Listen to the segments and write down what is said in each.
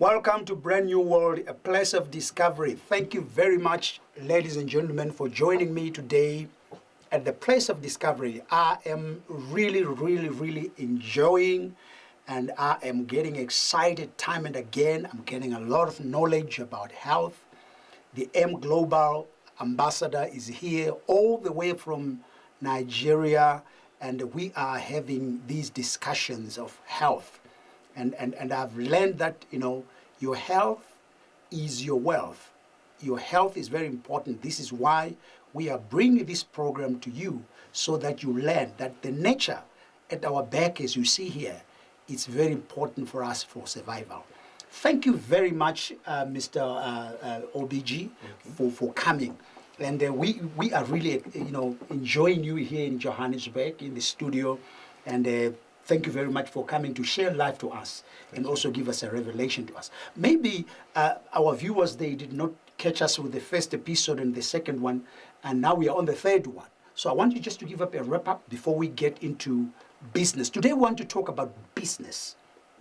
Welcome to Brand New World, a place of discovery. Thank you very much, ladies and gentlemen, for joining me today at the place of discovery. I am really enjoying, and I am getting excited time and again. I'm getting a lot of knowledge about health. The M Global Ambassador is here all the way from Nigeria, and we are having these discussions of health. And I've learned that, you know, your health is your wealth. Your health is very important. This is why we are bringing this program to you, so that you learn that the nature at our back, as you see here, it's very important for us for survival. Thank you very much, Mr. OBG, for coming. And we are really, you know, enjoying you here in Johannesburg in the studio. And thank you very much for coming to share life to us and also give us a revelation to us. Maybe our viewers, they did not catch us with the first episode and the second one, and now we are on the third one. So I want you just to give up a wrap up before we get into business. Today we want to talk about business.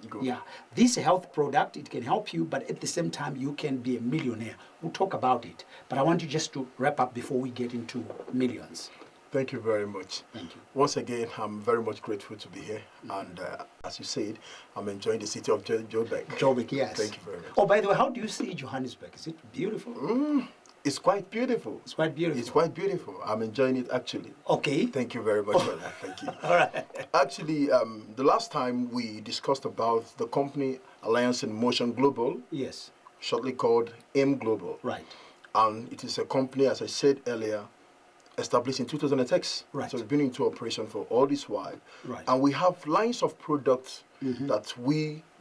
Good. Yeah, this health product, it can help you, but at the same time, you can be a millionaire. We'll talk about it. But I want you just to wrap up before we get into millions. Thank you very much. Thank you. Once again, I'm very much grateful to be here. And as you said, I'm enjoying the city of Joburg. Joburg, yes. Thank you very much. Oh, by the way, how do you see Johannesburg? Is it beautiful? It's quite beautiful. It's quite beautiful. It's quite beautiful. I'm enjoying it, actually. Okay. Thank you very much for that. Thank you. All right. Actually, the last time we discussed about the company Alliance in Motion Global. Yes. Shortly called M Global. Right. And it is a company, as I said earlier, established in 2006. Right. So it's been into operation for all this while. Right. And we have lines of products that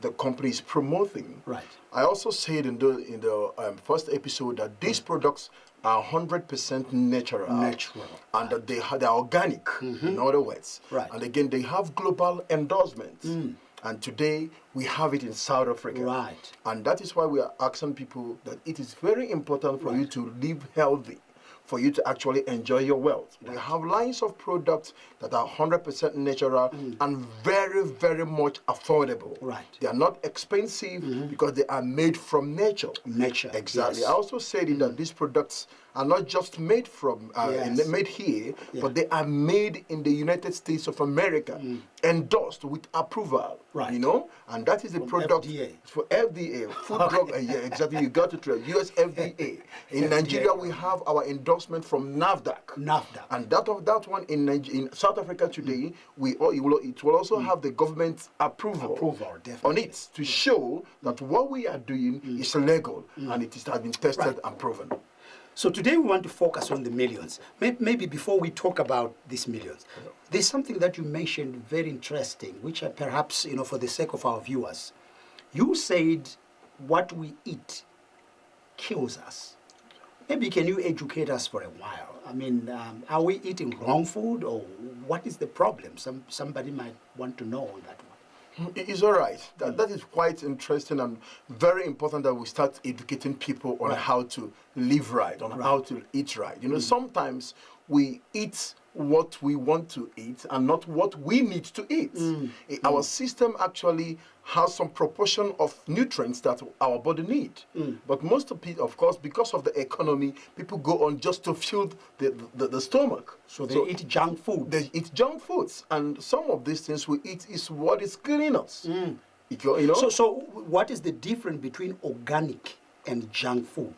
the company is promoting. Right. I also said in the first episode that these products are 100% natural. Natural. And that they are organic, in other words. Right. And again, they have global endorsements. And today, we have it in South Africa. Right. And that is why we are asking people that it is very important for you to live healthy, for you to actually enjoy your wealth. We have lines of products that are 100% natural and very much affordable. Right. They are not expensive because they are made from nature. Nature. Exactly. Yes. I also said that these products are not just made from made here, but they are made in the United States of America, endorsed with approval. Right. You know, and that is the product FDA. for FDA, food drug. Yeah, exactly. You got to try US FDA. In Nigeria, we have our endorsement from NAFDAC. NAFDAC. And that one in South Africa today, it will also have the government approval definitely. on it to show that what we are doing is legal and it has been tested and proven. So today we want to focus on the millions. Maybe before we talk about these millions, there's something that you mentioned very interesting, which perhaps, you know, for the sake of our viewers, you said what we eat kills us. Maybe can you educate us for a while? I mean, are we eating wrong food, or what is the problem? Somebody might want to know on that one. It's all right. That is quite interesting and very important that we start educating people on how to live right, on how to eat right. You know, sometimes we eat what we want to eat and not what we need to eat. Our system actually has some proportion of nutrients that our body needs. But most of it, of course, because of the economy, people go on just to fill the stomach. So they eat junk food. They eat junk foods. And some of these things we eat is what is killing us. You know? So what is the difference between organic and junk food?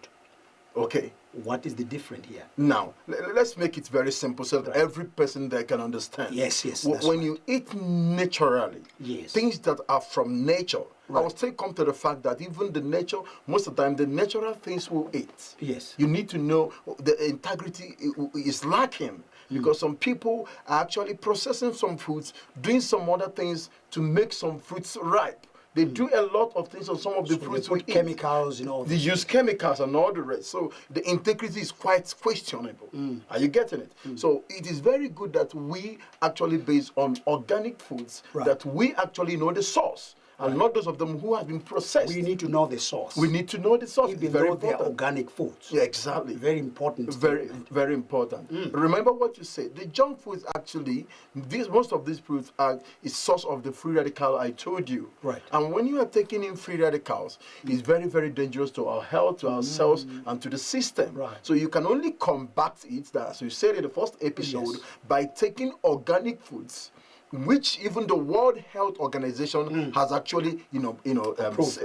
Okay. What is the difference here? Now, let's make it very simple so that every person there can understand. Yes. When you eat naturally, things that are from nature, I will still come to the fact that even the nature, most of the time, the natural things we eat. Yes. You need to know the integrity is lacking. Because some people are actually processing some foods, doing some other things to make some fruits ripe. They do a lot of things on some of the fruits we eat. Chemicals, you know. They use chemicals and all the rest. So the integrity is quite questionable. Are you getting it? So it is very good that we actually base on organic foods, that we actually know the source. and not those of them who have been processed. We need to know the source. We need to know the source. Even very though they are important. organic foods. Yeah, exactly. Very important. Very, statement. very important. Remember what you said. The junk foods actually, most of these foods are is source of the free radical I told you. Right. And when you are taking in free radicals, it's very, very dangerous to our health, to our cells, and to the system. Right. So you can only combat it, as we said in the first episode, by taking organic foods, which even the World Health Organization has actually,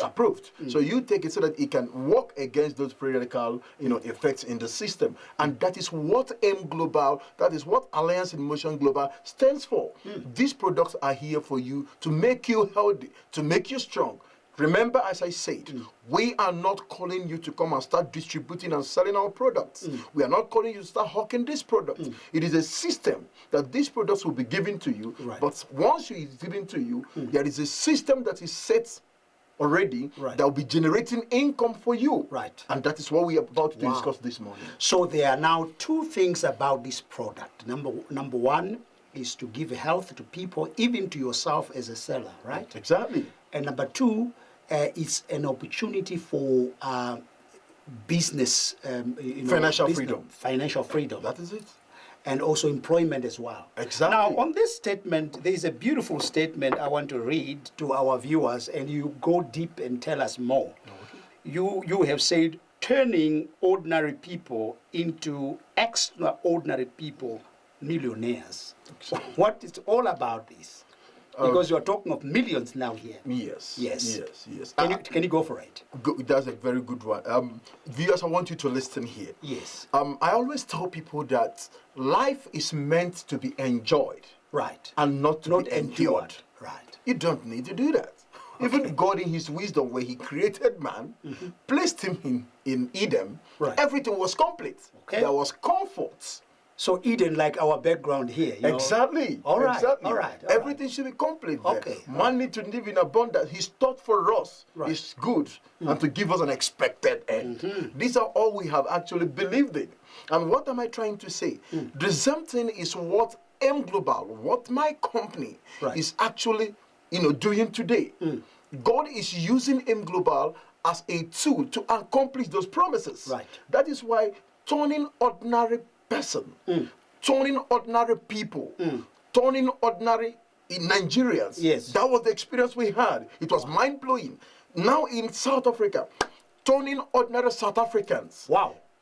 approved. So you take it so that it can work against those free radical, effects in the system, and that is what AIM Global, that is what Alliance in Motion Global stands for. These products are here for you to make you healthy, to make you strong. Remember, as I said, we are not calling you to come and start distributing and selling our products. We are not calling you to start hawking this product. It is a system that these products will be given to you. Right. But once it is given to you, there is a system that is set already that will be generating income for you. Right. And that is what we are about to discuss this morning. So there are now two things about this product. Number one is to give health to people, even to yourself as a seller, right? Exactly. And number two, it's an opportunity for business, Financial business, freedom. Financial freedom. That is it. And also employment as well. Exactly. Now, on this statement, there is a beautiful statement I want to read to our viewers, and you go deep and tell us more. Okay. You have said, turning ordinary people into extraordinary people, millionaires. Exactly. What is all about this? Because you're talking of millions now here. Yes. Yes. Yes. Yes. Can you go for it? That's a very good one. Viewers, I want you to listen here. Yes. I always tell people that life is meant to be enjoyed. Right. And not to be endured. Right. You don't need to do that. Even God in his wisdom, where he created man, placed him in Eden, everything was complete. Okay. There was comfort. So Eden, like our background here. You know? Exactly. All right. Exactly. All right. Everything should be complete. There. Okay. Man needs to live in abundance. His thought for us is good and to give us an expected end. These are all we have actually believed in. And what am I trying to say? The same thing is what AIM Global, what my company is actually, doing today. God is using AIM Global as a tool to accomplish those promises. Right. That is why turning ordinary person, turning ordinary people, turning ordinary Nigerians. Yes. That was the experience we had. It was mind-blowing. Now in South Africa, turning ordinary South Africans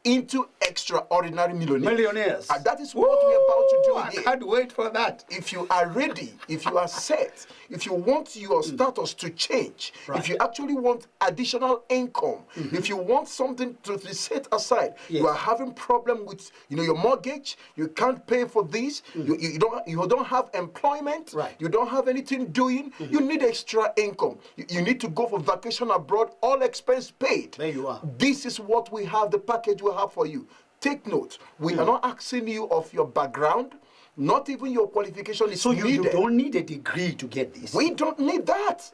into extraordinary millionaires. And that is what we're about to do here. I can't wait for that. If you are ready, if you are set, if you want your status to change, if you actually want additional income, if you want something to be set aside, you are having problem with your mortgage, you can't pay for this, you don't have employment, you don't have anything doing, you need extra income. You need to go for vacation abroad, all expense paid. There you are. This is what we have, the package we have for you. Take note. We are not asking you of your background, not even your qualification is needed. So you don't need a degree to get this. We don't need that.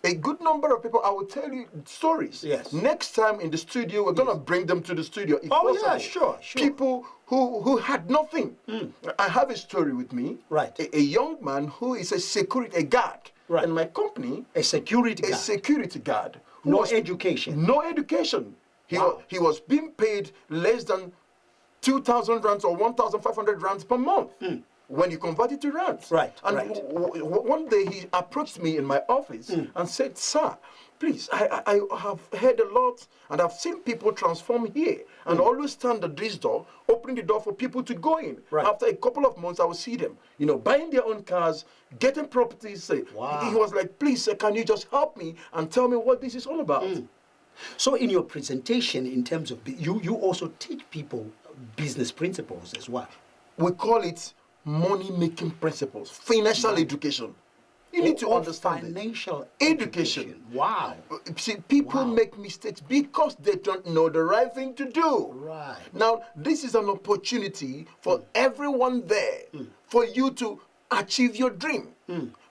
A good number of people, I will tell you stories. Yes. Next time in the studio, we're going to bring them to the studio if possible. Yeah, sure. People who had nothing. I have a story with me. Right. A young man who is a guard. Right. In my company. A security guard. A security guard. No education. No education. He was being paid less than 2,000 rands or 1,500 rands per month when you convert it to rands. Right. And one day he approached me in my office and said, "Sir, please, I have heard a lot and I've seen people transform here and always stand at this door, opening the door for people to go in. Right. After a couple of months, I will see them, buying their own cars, getting properties." Wow. He was like, "Please, sir, can you just help me and tell me what this is all about?" So in your presentation, in terms of, you also teach people business principles as well. We call it money-making principles, financial education. You need to understand financial education. Wow. See, people make mistakes because they don't know the right thing to do. Right. Now, this is an opportunity for everyone there, for you to achieve your dream,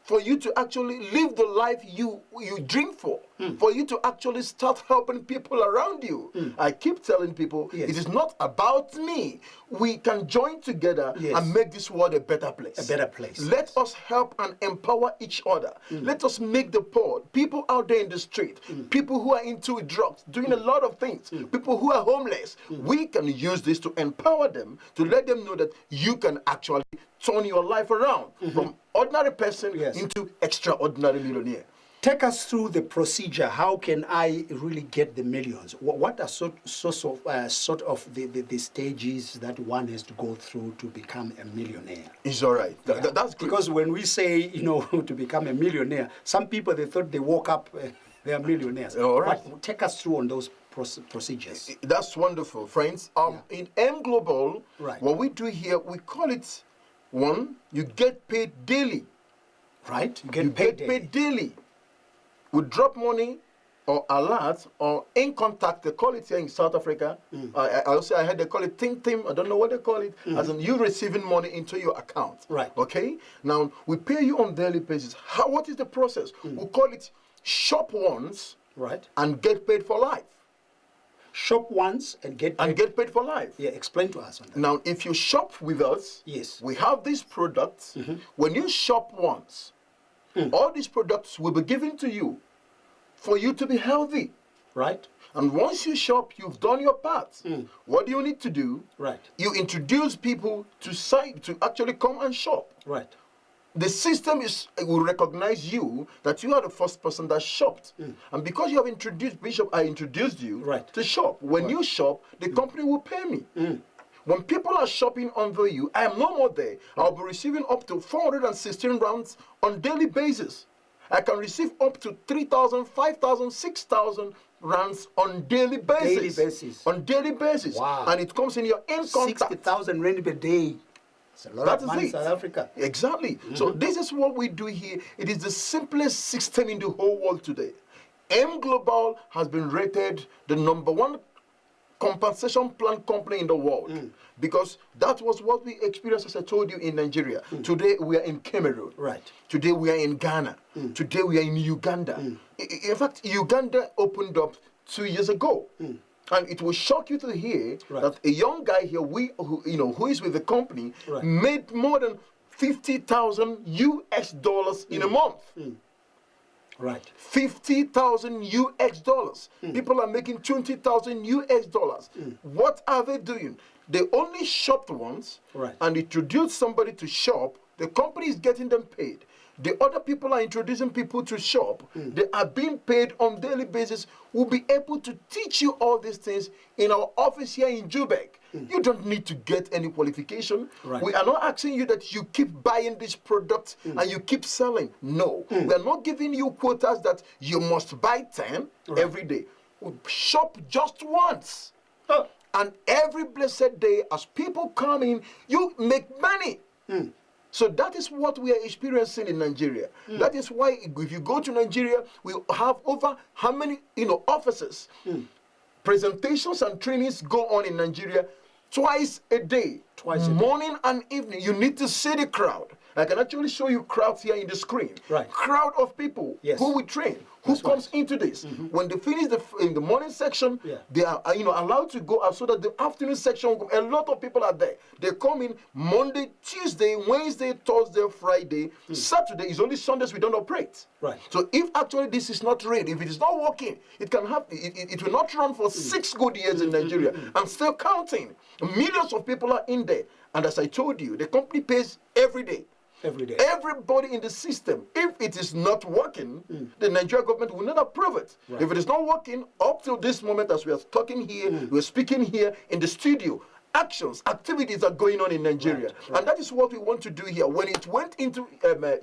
for you to actually live the life you dream for. for you to actually start helping people around you. I keep telling people, Yes. it is not about me. We can join together Yes. and make this world a better place. A better place. Let us help and empower each other. Let us make the poor, people out there in the street, people who are into drugs, doing a lot of things, people who are homeless. We can use this to empower them, to let them know that you can actually turn your life around from ordinary person Yes. into extraordinary millionaire. Take us through the procedure. How can I really get the millions? What are sort of the stages that one has to go through to become a millionaire? It's all right. Yeah. That's good. Because when we say, to become a millionaire, some people, they thought they woke up, they are millionaires. All right. But take us through on those procedures. That's wonderful, friends. In M Global, Right. what we do here, we call it, one, you get paid daily. Right? You You get paid daily. We drop money or alert or in contact, they call it here in South Africa. I heard they call it Tim. I don't know what they call it. As in you receiving money into your account. Right. Okay? Now, we pay you on daily basis. What is the process? We call it shop once Right. and get paid for life. Shop once and get paid. And get paid for life. Yeah, explain to us on that. Now, if you shop with us, Yes. we have these products. When you shop once, all these products will be given to you for you to be healthy. Right? And once you shop, you've done your part. What do you need to do? Right. You introduce people to actually come and shop. Right. The system will recognize you that you are the first person that shopped. And because you have introduced Bishop, I introduced you Right. to shop. When you shop, the company will pay me. When people are shopping under you, I am no more there. I'll be receiving up to 416 rounds on daily basis. I can receive up to 3,000, 5,000, 6,000 rands on daily basis. Daily basis. On daily basis. Wow. And it comes in your in contact. 60,000 rand per day. It's a lot That of is money in it. South Africa. Exactly. So this is what we do here. It is the simplest system in the whole world today. M Global has been rated the #1 compensation plan company in the world because that was what we experienced, as I told you, in Nigeria. Today we are in Cameroon. Right. Today we are in Ghana. Today we are in Uganda. In fact, Uganda opened up 2 years ago. And it will shock you to hear that a young guy here, who is with the company, made more than 50,000 US dollars in a month. Right. 50,000 US dollars. People are making 20,000 US dollars. What are they doing? They only shopped once and introduced somebody to shop. The company is getting them paid. The other people are introducing people to shop. They are being paid on daily basis. We'll be able to teach you all these things in our office here in Joburg. You don't need to get any qualification. Right. We are not asking you that you keep buying this product and you keep selling. No. We are not giving you quotas that you must buy 10 every day. We shop just once. And every blessed day, as people come in, you make money. So that is what we are experiencing in Nigeria. That is why if you go to Nigeria, we have over how many offices. Presentations and trainings go on in Nigeria twice a day. Morning and evening. You need to see the crowd. I can actually show you crowds here in the screen. Right. Crowd of people who we train, who comes into this. When they finish in the morning section, they are allowed to go out so that the afternoon section, a lot of people are there. They come in Monday, Tuesday, Wednesday, Thursday, Friday. Saturday is only Sundays we don't operate. Right. So if actually this is not read, if it is not working, it can happen. It will not run for 6 good years in Nigeria and still counting. Millions of people are in there. And as I told you, the company pays every day. Every day. Everybody in the system. If it is not working, the Nigerian government will not approve it. If it is not working, up till this moment, as we are talking here, we are speaking here in the studio, activities are going on in Nigeria. And that is what we want to do here. When it went into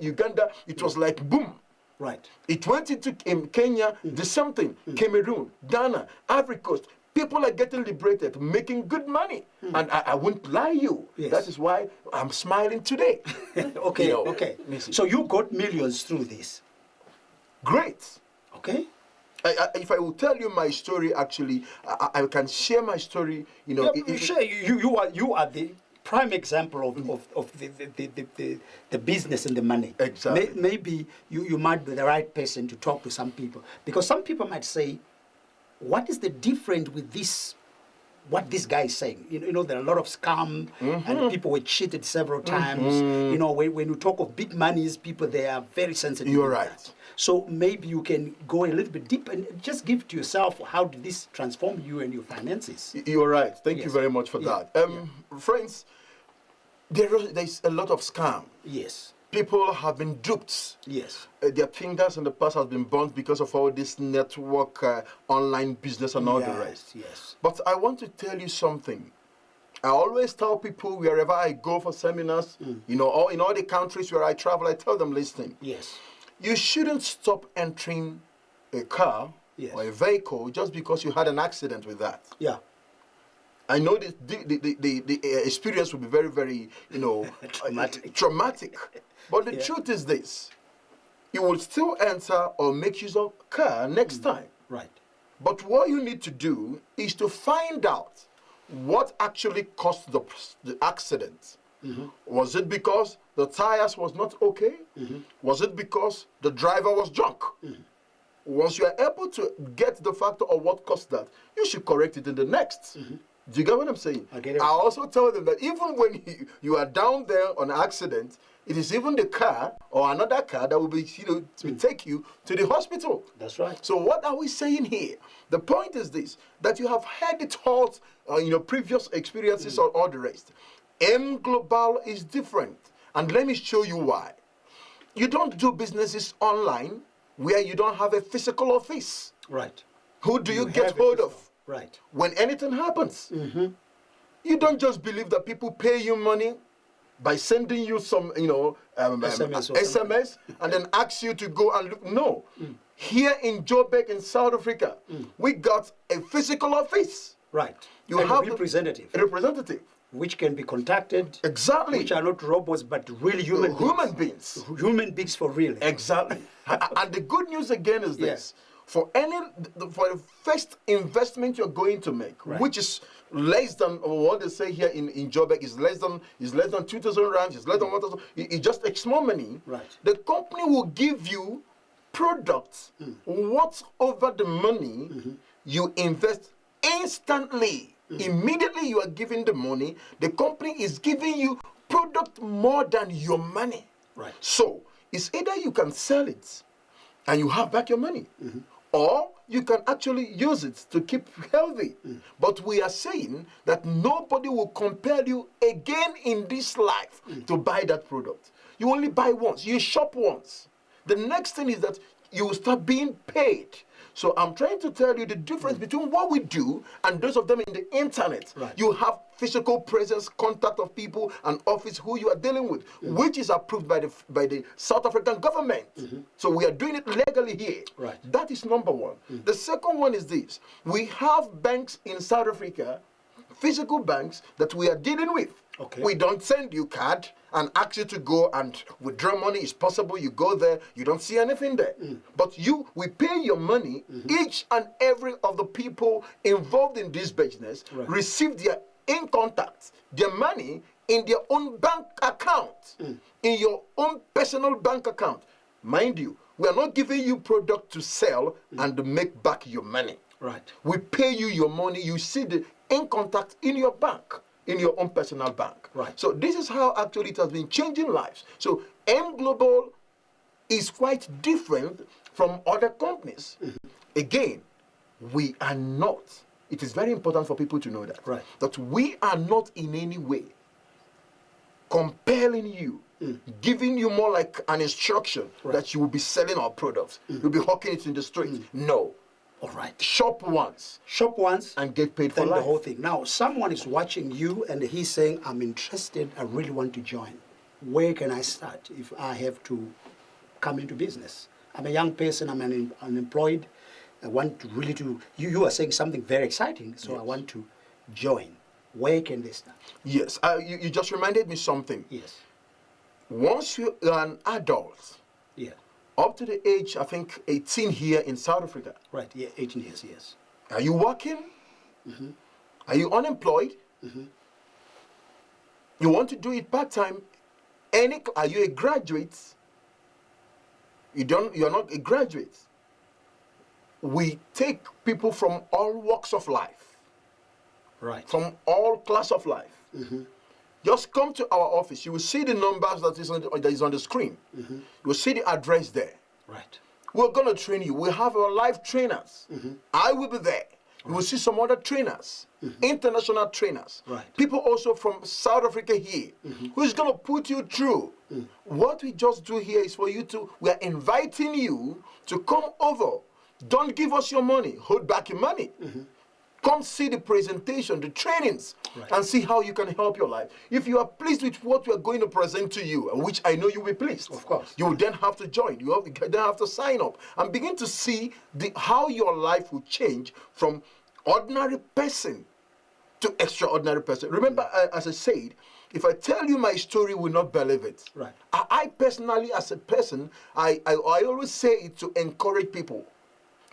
Uganda, it was like boom. Right. It went into Kenya, the same thing. Cameroon, Ghana, Ivory Coast. People are getting liberated, making good money. And I won't lie you. Yes. That is why I'm smiling today. Okay, okay. So you got millions through this. Great. Okay. If I will tell you my story, actually, I can share my story. Sure, you are the prime example of the business and the money. Exactly. Maybe you might be the right person to talk to some people, because some people might say, what is the difference with this, what this guy is saying? You know, there are a lot of scam, and people were cheated several times. You know, when you talk of big monies, people, they are very sensitive. You're with right. that. So maybe you can go a little bit deep and just give to yourself, how did this transform you and your finances? You're right. Thank you Yes. very much for that. Friends, there's a lot of scam. Yes. People have been duped. Yes. Their fingers in the past have been burnt because of all this network, online business and all the rest. Yes. But I want to tell you something. I always tell people wherever I go for seminars, you know, or in all the countries where I travel, I tell them, listen, Yes. you shouldn't stop entering a car Yes. or a vehicle just because you had an accident with that. Yeah. I know the experience will be very, very, you know, traumatic. But the truth is this: you will still enter or make use of car next time. Right. But what you need to do is to find out what actually caused the accident. Was it because the tires was not okay? Was it because the driver was drunk? Once you are able to get the factor of what caused that, you should correct it in the next. Do you get what I'm saying? I get it. I also tell them that even when you are down there on an accident, it is even the car or another car that will be, you know, to take you to the hospital. That's right. So what are we saying here? The point is this, that you have had it all, you know, previous experiences or all the rest. M Global is different. And let me show you why. You don't do businesses online where you don't have a physical office. Right. Who do you have get a hold physical- of? Right. When anything happens? You don't just believe that people pay you money by sending you some, you know, SMS or SMS and then ask you to go and look. No. Here in Joburg in South Africa, we got a physical office. Right. You And have a representative, a representative. which can be contacted. Exactly. Which are not robots, but really human beings. Human beings. Human beings for real. Exactly. And the good news again is this. For the first investment you're going to make, which is less than what they say here in Joburg is less than 2,000 rands, is less than 1,000. It's just a small money. Right. The company will give you products worth over the money you invest instantly. Immediately you are giving the money, the company is giving you product more than your money. Right. So it's either you can sell it and you have back your money, or you can actually use it to keep healthy. But we are saying that nobody will compel you again in this life to buy that product. You only buy once, you shop once. The next thing is that you will start being paid. So I'm trying to tell you the difference between what we do and those of them in the internet. Right. You have physical presence, contact of people and office who you are dealing with, which is approved by the South African government. So we are doing it legally here. Right. That is number one. The second one is this. We have banks in South Africa, physical banks that we are dealing with. Okay. We don't send you card and ask you to go and withdraw money. It's possible you go there, you don't see anything there. But we pay your money. Each and every of the people involved in this business receive their in contact, their money in their own bank account, in your own personal bank account. Mind you, we are not giving you product to sell and make back your money. Right. We pay you your money. You see the in contact in your bank, in your own personal bank. Right. So this is how actually it has been changing lives. So M Global is quite different from other companies. Again, we are not. It is very important for people to know that. Right. That we are not in any way compelling you, giving you more like an instruction that you will be selling our products. You'll be hawking it in the street. No. All right. Shop once Shop once and get paid for then life. the whole thing. Now, someone is watching you and he's saying, I'm interested, I really want to join. Where can I start if I have to come into business? I'm a young person, I'm unemployed. I want to really you are saying something very exciting, so I want to join. Where can they start? Yes, you just reminded me something. Yes. Once you are an adult, Yeah. up to the age, I think, 18 here in South Africa, Right, yeah, 18 years, yes. are you working? Are you unemployed? You want to do it part-time? Are you a graduate? You're not a graduate. We take people from all walks of life. Right. From all class of life. Just come to our office. You will see the numbers that is on the screen. You will see the address there. Right. We're going to train you. We have our live trainers. I will be there. You will see some other trainers, international trainers. Right. People also from South Africa here, who's going to put you through. What we just do here is for you we are inviting you to come over. Don't give us your money. Hold back your money. Come see the presentation, the trainings, and see how you can help your life. If you are pleased with what we are going to present to you, which I know you will be pleased, of course, you will then have to join. You then have to sign up and begin to see how your life will change from ordinary person to extraordinary person. Remember, as I said, if I tell you my story, you will not believe it. Right. I personally, as a person, I always say it to encourage people.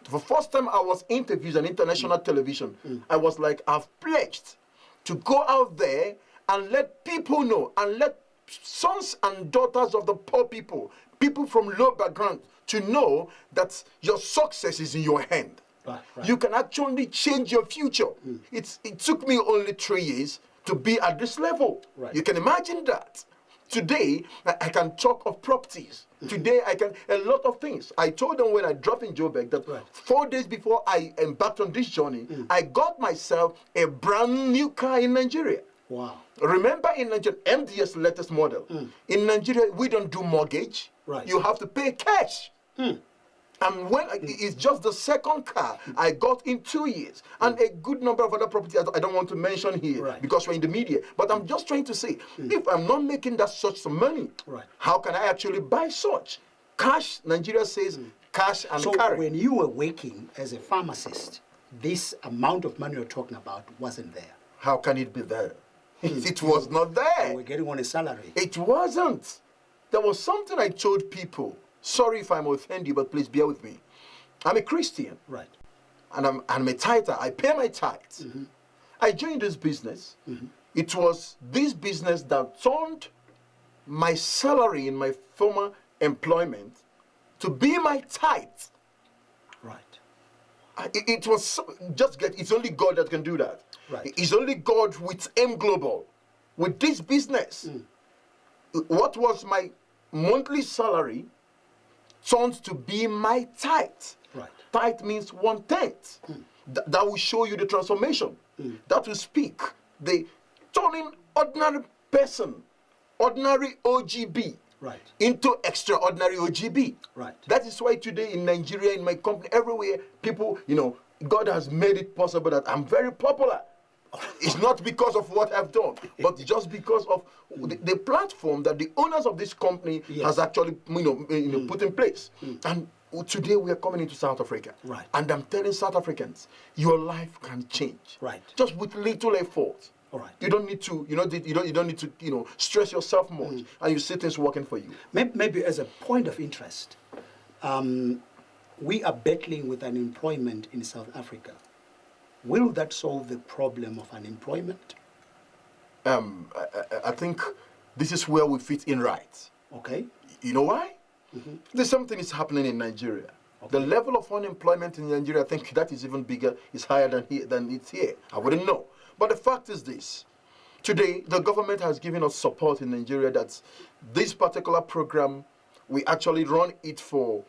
The first time I was interviewed on international television, I was like, I've pledged to go out there and let people know, and let sons and daughters of the poor people, people from low background, to know that your success is in your hand. Right. You can actually change your future. It took me only 3 years to be at this level. Right. You can imagine that. Today, I can talk of properties. Today, a lot of things. I told them when I dropped in Joburg that 4 days before I embarked on this journey, I got myself a brand new car in Nigeria. Wow. Remember in Nigeria, MDS latest model. In Nigeria, we don't do mortgage. Right. You have to pay cash. And when it's just the second car I got in 2 years, and a good number of other properties I don't want to mention here because we're in the media. But I'm just trying to say, if I'm not making that such money, how can I actually buy such? Cash, Nigeria says, cash and carry. So when you were working as a pharmacist, this amount of money you're talking about wasn't there. How can it be there? It was not there. We're getting on a salary. It wasn't. There was something I told people. Sorry if I'm offending you, but please bear with me. I'm a Christian. Right. And I'm a tither. I pay my tithes. I joined this business. It was this business that turned my salary in my former employment to be my tithe. Right. It was it's only God that can do that. Right. It's only God with M Global, with this business. What was my monthly salary turned to be my tithe. Right. Tithe means 1/10. That will show you the transformation. That will speak the turning ordinary person, ordinary OGB, into extraordinary OGB. Right. That is why today in Nigeria, in my company, everywhere, people, God has made it possible that I'm very popular. It's not because of what I've done, but just because of the platform that the owners of this company has actually put in place. And today we are coming into South Africa. Right. And I'm telling South Africans, your life can change. Right. Just with little effort. All right. You don't need to, you don't need to, stress yourself much, and you see things working for you. Maybe as a point of interest, we are battling with unemployment in South Africa. Will that solve the problem of unemployment? I think this is where we fit in right. Okay. You know why? There's something is happening in Nigeria. Okay. The level of unemployment in Nigeria, I think that is even bigger, is higher than it's here. I wouldn't know. But the fact is this. Today, the government has given us support in Nigeria that this particular program, we actually run it for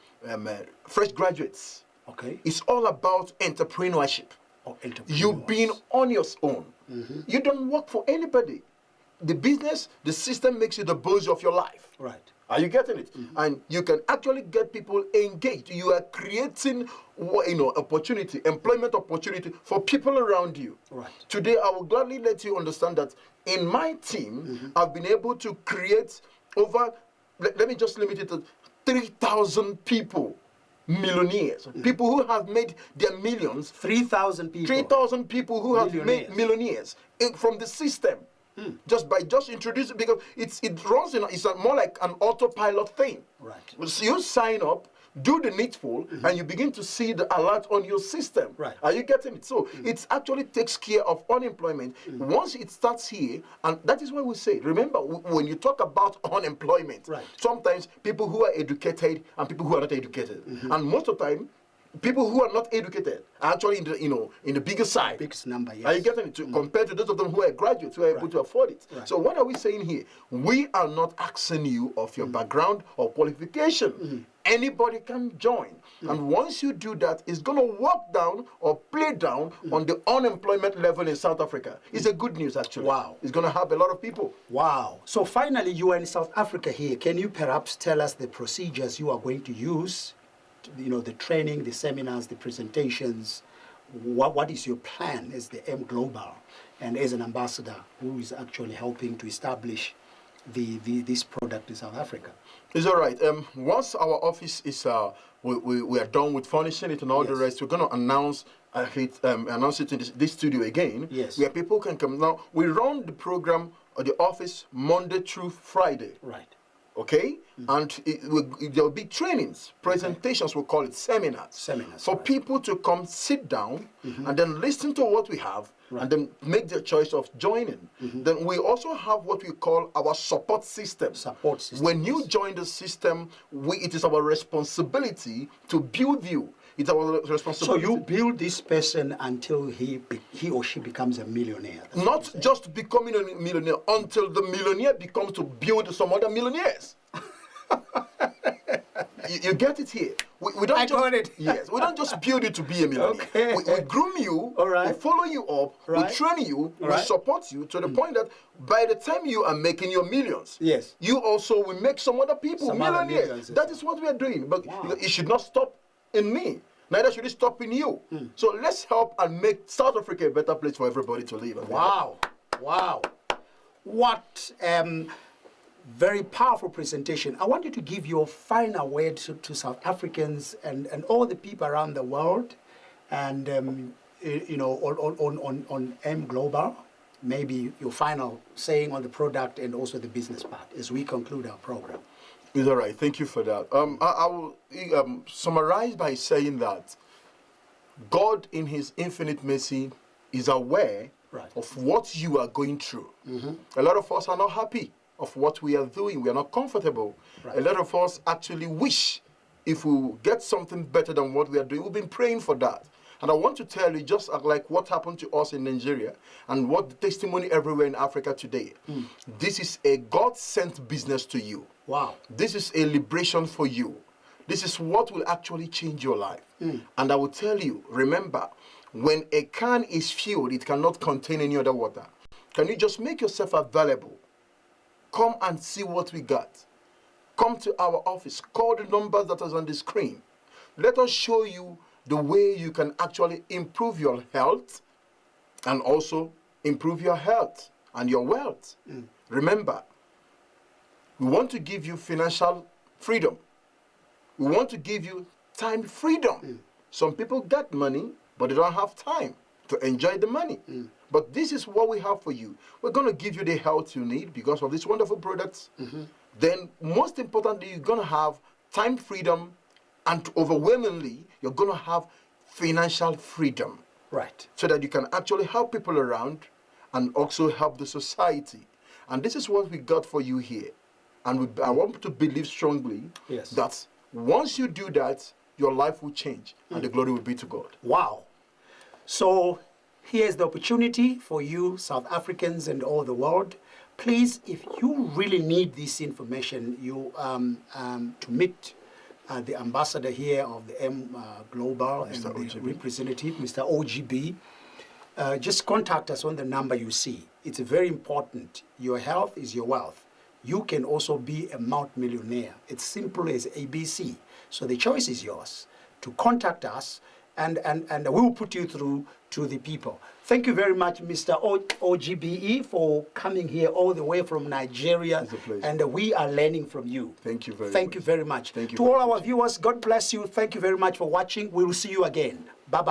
fresh graduates. Okay. It's all about entrepreneurship. You've been on your own. You don't work for anybody. The business, the system makes you the boss of your life. Right. Are you getting it? And you can actually get people engaged. You are creating, opportunity, employment opportunity for people around you. Right. Today, I will gladly let you understand that in my team, I've been able to create over, let me just limit it to 3,000 people. Millionaires, people who have made their millions. 3,000 people. 3,000 people who have made millionaires from the system. Just by introducing, because it runs it's more like an autopilot thing. Right. So you sign up, do the needful, and you begin to see the alert on your system. Right. Are you getting it? So it actually takes care of unemployment. Once it starts here, and that is what we say. Remember, when you talk about unemployment, right, sometimes people who are educated and people who are not educated, and most of the time, people who are not educated are actually in the in the bigger side. Biggest number, yes. Are you getting it? Compared to those of them who are graduates, who are able to afford it. Right. So what are we saying here? We are not asking you of your background or qualification. Anybody can join. And once you do that, it's going to work down or play down on the unemployment level in South Africa. It's a good news, actually. Wow. It's going to help a lot of people. Wow. So finally, you are in South Africa here. Can you perhaps tell us the procedures you are going to use? The training, the seminars, the presentations. What is your plan as the M Global and as an ambassador who is actually helping to establish this product in South Africa? It's all right. Once our office is, we are done with furnishing it and all the rest, we're going to announce it in this studio again, where people can come. Now, we run the program or the office Monday through Friday. Right. Okay? And there will be trainings, presentations, we'll call it seminars. For people to come sit down and then listen to what we have and then make their choice of joining. Then we also have what we call our support system. When you join the system, it is our responsibility to build you. It's our responsibility. So you build this person until he or she becomes a millionaire. Not just becoming a millionaire, until the millionaire becomes to build some other millionaires. You get it here. We don't got it. Yes, we don't just build you to be a millionaire. Okay. We groom you, we follow you up, we train you, we support you to the point that by the time you are making your millions, you also will make some other people millionaires. That is what we are doing. But it should not stop in me. Neither should it stop in you. So let's help and make South Africa a better place for everybody to live. Wow. Wow. What very powerful presentation. I want you to give your final word to South Africans and all the people around the world, and on M Global. Maybe your final saying on the product and also the business part as we conclude our program. It's all right. Thank you for that. I will summarize by saying that God, in His infinite mercy, is aware of what you are going through. A lot of us are not happy of what we are doing. We are not comfortable. A lot of us actually wish if we get something better than what we are doing. We've been praying for that. And I want to tell you, just like what happened to us in Nigeria and what the testimony everywhere in Africa today, this is a God-sent business to you. Wow. This is a liberation for you. This is what will actually change your life. And I will tell you, remember, when a can is filled, it cannot contain any other water. Can you just make yourself available? Come and see what we got. Come to our office. Call the numbers that is on the screen. Let us show you the way you can actually improve your health and also improve your health and your wealth. Remember, we want to give you financial freedom. We want to give you time freedom. Some people get money, but they don't have time to enjoy the money. But this is what we have for you. We're going to give you the health you need because of these wonderful products. Then, most importantly, you're going to have time freedom, and overwhelmingly, you're going to have financial freedom. Right. So that you can actually help people around and also help the society. And this is what we got for you here. And I want to believe strongly that once you do that, your life will change and the glory will be to God. Wow. So here's the opportunity for you, South Africans and all the world. Please, if you really need this information, you to meet the ambassador here of the M Global and the representative, Mr. OGB, just contact us on the number you see. It's very important. Your health is your wealth. You can also be a multi-millionaire. It's simple as ABC. So the choice is yours to contact us, and we will put you through to the people. Thank you very much, Mr. OGBE, for coming here all the way from Nigeria. It's a pleasure. And we are learning from you. Thank you very much. Thank you very much. Thank you. To all our viewers, God bless you. Thank you very much for watching. We will see you again. Bye-bye.